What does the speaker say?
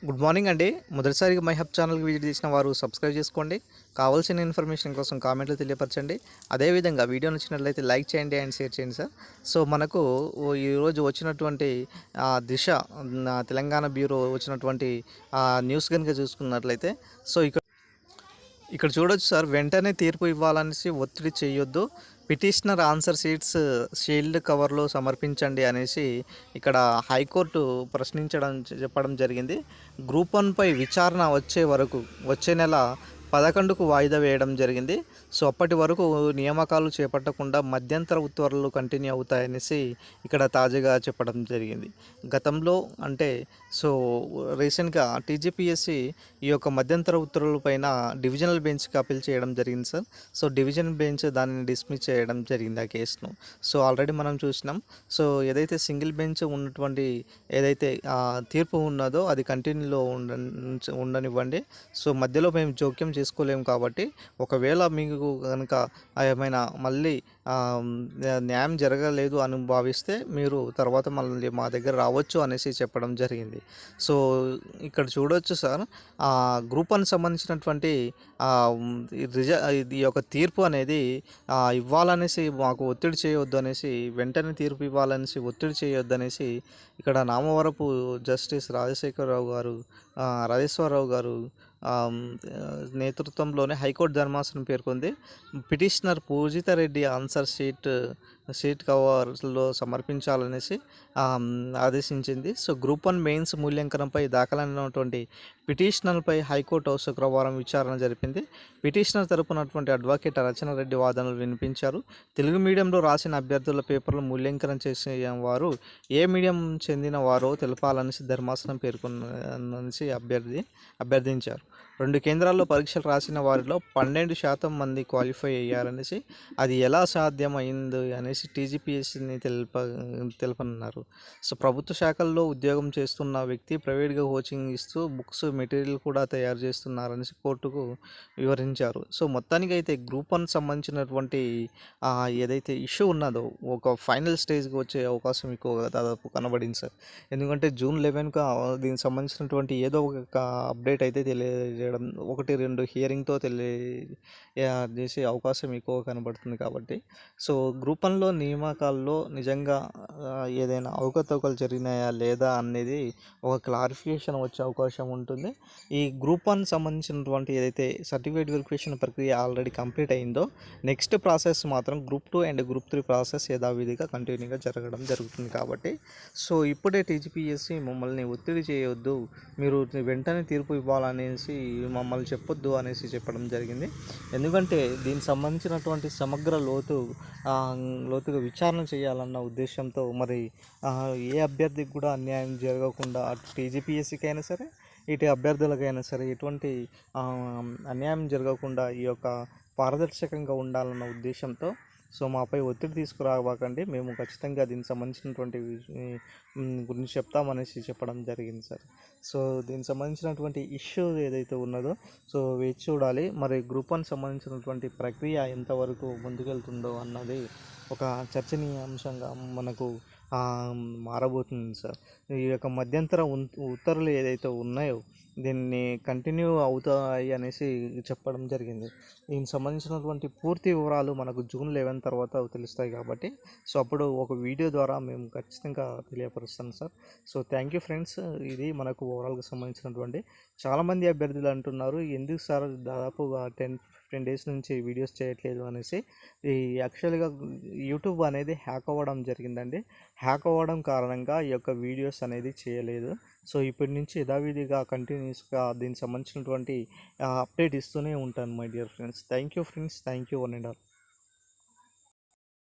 Good morning అండి. మొదటిసారిగా my hub ఛానల్కి విజిట్ చేసిన వారు సబ్స్క్రైబ్ చేసుకోండి. కావాల్సిన ఇన్ఫర్మేషన్ కోసం కామెంట్లు తెలియపరచండి. అదేవిధంగా వీడియో నచ్చినట్లయితే లైక్ చేయండి అండ్ షేర్ చేయండి సార్. సో మనకు ఈరోజు వచ్చినటువంటి దిశ తెలంగాణ బ్యూరో వచ్చినటువంటి న్యూస్ కనుక చూసుకున్నట్లయితే సో ఇక్కడ చూడొచ్చు సార్. వెంటనే తీర్పు ఇవ్వాలనేసి ఒత్తిడి చేయొద్దు, పిటిషనర్ ఆన్సర్ షీట్స్ షీల్డ్ కవర్లో సమర్పించండి అనేసి ఇక్కడ హైకోర్టు చెప్పడం జరిగింది. గ్రూప్ 1పై విచారణ వచ్చే వరకు వచ్చే నెల 11కు వాయిదా వేయడం జరిగింది. సో అప్పటి వరకు నియామకాలు చేపట్టకుండా మధ్యంతర ఉత్తర్వులు కంటిన్యూ అవుతాయనేసి ఇక్కడ తాజాగా చెప్పడం జరిగింది. గతంలో అంటే సో రీసెంట్గా టీజీపీఎస్సీ ఈ యొక్క మధ్యంతర ఉత్తర్వులపైన డివిజనల్ బెంచ్కి అప్పీల్ చేయడం జరిగింది సార్. సో డివిజన్ బెంచ్ దానిని డిస్మిస్ చేయడం జరిగింది ఆ కేసును. సో ఆల్రెడీ మనం చూసినాం. సో ఏదైతే సింగిల్ బెంచ్ ఉన్నటువంటి ఏదైతే తీర్పు ఉన్నదో అది కంటిన్యూలో ఉండనివ్వండి. సో మధ్యలో మేము జోక్యం చేసుకోలేము కాబట్టి ఒకవేళ మీకు కనుక ఏమైనా మళ్ళీ న్యాయం జరగలేదు అని భావిస్తే మీరు తర్వాత మళ్ళీ మా దగ్గర రావచ్చు అనేసి చెప్పడం జరిగింది. సో ఇక్కడ చూడవచ్చు సార్, గ్రూప్ 1 సంబంధించినటువంటి ఈ యొక్క తీర్పు అనేది ఇవ్వాలనేసి మాకు ఒత్తిడి చేయొద్దు అనేసి, వెంటనే తీర్పు ఇవ్వాలనేసి ఒత్తిడి చేయొద్దు అనేసి ఇక్కడ నామవరపు జస్టిస్ రాజేశ్వరరావు గారు నేతృత్వంలోనే హైకోర్టు ధర్మాసనం పేర్కొంది. పిటిషనర్ పూజితారెడ్డి ఆన్సర్ షీట్ కవర్లో సమర్పించాలనేసి ఆదేశించింది. సో గ్రూప్ 1 మెయిన్స్ మూల్యాంకనంపై దాఖలైనటువంటి పిటిషనర్పై హైకోర్టు శుక్రవారం విచారణ జరిపింది. పిటిషనర్ తరపునటువంటి అడ్వకేట్ రచనారెడ్డి వాదనలు వినిపించారు. తెలుగు మీడియంలో రాసిన అభ్యర్థుల పేపర్లు మూల్యాంకనం చేసే వారు ఏ మీడియం చెందిన వారో తెలపాలనేసి ధర్మాసనం పేర్కొన్నసి అభ్యర్థించారు. 2 కేంద్రాల్లో పరీక్షలు రాసిన వారిలో 12% మంది క్వాలిఫై అయ్యారనేసి, అది ఎలా సాధ్యమైంది అనేసి టీజీపీఎస్సీని తెలుపనున్నారు. సో ప్రభుత్వ శాఖల్లో ఉద్యోగం చేస్తున్న వ్యక్తి ప్రైవేట్గా కోచింగ్ ఇస్తూ బుక్స్ మెటీరియల్ కూడా తయారు చేస్తున్నారనేసి కోర్టుకు వివరించారు. సో మొత్తానికి అయితే గ్రూప్ 1 సంబంధించినటువంటి ఏదైతే ఇష్యూ ఉన్నదో ఒక ఫైనల్ స్టేజ్కి వచ్చే అవకాశం ఎక్కువ దాదాపు కనబడింది సార్. ఎందుకంటే జూన్ 11కు దీనికి సంబంధించినటువంటి ఏదో ఒక అప్డేట్ అయితే తెలియజేయడం, 1-2 హియరింగ్తో చేసే అవకాశం ఎక్కువ కనబడుతుంది కాబట్టి, సో గ్రూప్ 1లో నియామకాల్లో నిజంగా ఏదైనా అవకతవకలు జరిగినాయా లేదా అనేది ఒక క్లారిఫికేషన్ వచ్చే అవకాశం ఉంటుంది. ఈ గ్రూప్ 1 సంబంధించినటువంటి ఏదైతే సర్టిఫికేట్ వెరిఫికేషన్ ప్రక్రియ ఆల్రెడీ కంప్లీట్ అయిందో, నెక్స్ట్ ప్రాసెస్ మాత్రం గ్రూప్ 2 అండ్ గ్రూప్ 3 ప్రాసెస్ యథావిధిగా కంటిన్యూగా జరగడం జరుగుతుంది కాబట్టి, సో ఇప్పుడే టీజీపీఎస్సీ మమ్మల్ని ఒత్తిడి చేయొద్దు, మీరు వెంటనే తీర్పు ఇవ్వాలనేసి మమ్మల్ని చెప్పొద్దు అనేసి చెప్పడం జరిగింది. ఎందుకంటే దీనికి సంబంధించినటువంటి సమగ్ర లోతుగా విచారణ చేయాలన్న ఉద్దేశంతో మరి ఏ అభ్యర్థికి కూడా అన్యాయం జరగకుండా అటు టీజీపీఎస్సీకి అయినా సరే ఇటు అభ్యర్థులకైనా సరే ఎటువంటి అన్యాయం జరగకుండా ఈ యొక్క పారదర్శకంగా ఉండాలన్న ఉద్దేశంతో సో మాపై ఒత్తిడి తీసుకురావాకండి, మేము ఖచ్చితంగా దీనికి సంబంధించినటువంటి గురించి చెప్తామనేసి చెప్పడం జరిగింది సార్. సో దీనికి సంబంధించినటువంటి ఇష్యూ ఏదైతే ఉన్నదో సో వేచి చూడాలి. మరి గ్రూప్ 1 సంబంధించినటువంటి ప్రక్రియ ఎంతవరకు ముందుకెళ్తుందో అన్నది ఒక చర్చనీయాంశంగా మనకు మారబోతుంది సార్. ఈ యొక్క మధ్యంతర ఉత్తర్వులు ఏదైతే ఉన్నాయో దీన్ని కంటిన్యూ అవుతాయి అనేసి చెప్పడం జరిగింది. దీనికి సంబంధించినటువంటి పూర్తి వివరాలు మనకు జూన్ 11 తర్వాత తెలుస్తాయి కాబట్టి, సో అప్పుడు ఒక వీడియో ద్వారా మేము ఖచ్చితంగా తెలియపరుస్తాం sir. So thank you friends. ఇది మనకు ఓవరాల్గా సంబంధించినటువంటి చాలామంది అభ్యర్థులు అంటున్నారు, ఎందుకు సార్ దాదాపుగా 10-15 డేస్ నుంచి వీడియోస్ చేయట్లేదు అనేసి. ఈ యాక్చువల్గా యూట్యూబ్ అనేది హ్యాక్ అవ్వడం జరిగిందండి. హ్యాక్ అవ్వడం కారణంగా ఈ యొక్క వీడియోస్ అనేది చేయలేదు. సో ఇప్పటి నుంచి యథావిధిగా కంటిన్యూస్గా దీనికి సంబంధించినటువంటి అప్డేట్ ఇస్తూనే ఉంటాను my dear friends. Thank you friends, thank you one and all.